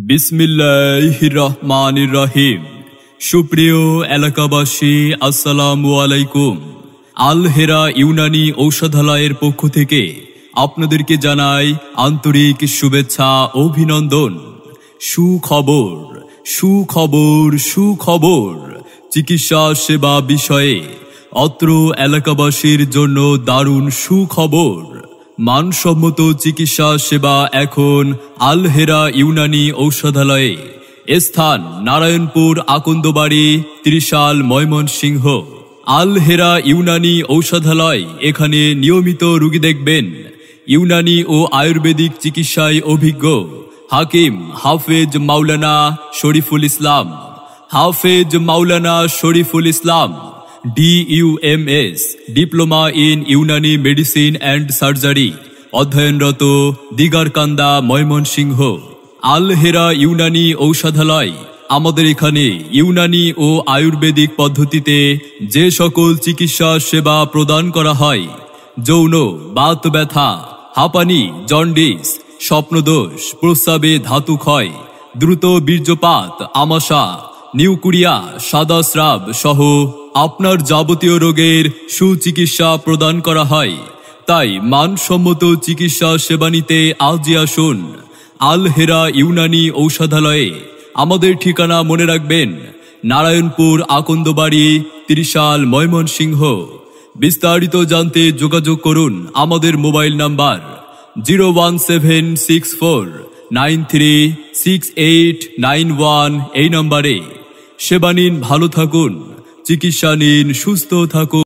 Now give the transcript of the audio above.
বিসমিল্লাহির রহমানির রহিম। সুপ্রিয় এলাকাবাসী, আসসালামু আলাইকুম। আল হেরা ইউনানি ঔষধালয়ের পক্ষ থেকে আপনাদেরকে জানাই আন্তরিক শুভেচ্ছা, অভিনন্দন। সুখবর, সুখবর, সুখবর। চিকিৎসা সেবা বিষয়ে অত্র এলাকাবাসীর জন্য দারুণ সুখবর। মানসম্মত চিকিৎসা সেবা এখন আল হেরা ইউনানি ঔষধালয়ে। স্থান নারায়ণপুর, আকন্দবাড়ি, ত্রিশাল, ময়মনসিংহ। আল হেরা ইউনানি ঔষধালয় এখানে নিয়মিত রোগী দেখবেন। ইউনানি ও আয়ুর্বেদিক চিকিৎসায় অভিজ্ঞ হাকিম হাফেজ মাওলানা শরীফুল ইসলাম। হাফেজ মাওলানা Shariful Islam DUMS, diploma in Unani medicine and surgery, অধ্যয়নরত, দিগারকান্দা, ময়মনসিংহ। আল হেরা ইউনানি ঔষধালয়। আমাদের এখানে ইউনানি ও আয়ুর্বেদিক পদ্ধতিতে যে সকল চিকিৎসা সেবা প্রদান করা হয়, যৌন, বাত ব্যথা, হাঁপানি, জন্ডিস, স্বপ্নদোষ, প্রস্রাবে ধাতু ক্ষয়, দ্রুত বীর্যপাত, আমাশা, নিউকুরিয়া, সাদা স্রাব সহ আপনার যাবতীয় রোগের সুচিকিৎসা প্রদান করা হয়। তাই মানসম্মত চিকিৎসা সেবা নিতে আজই আসুন আল হেরা ইউনানি ঔষধালয়ে। আমাদের ঠিকানা মনে রাখবেন, নারায়ণপুর, আকন্দবাড়ি, ত্রিশাল, ময়মনসিংহ। বিস্তারিত জানতে যোগাযোগ করুন আমাদের মোবাইল নাম্বার 01764936891 এই নম্বরে। সেবা নিন, ভালো থাকুন, চিকিৎসা নিন, সুস্থ থাকুন।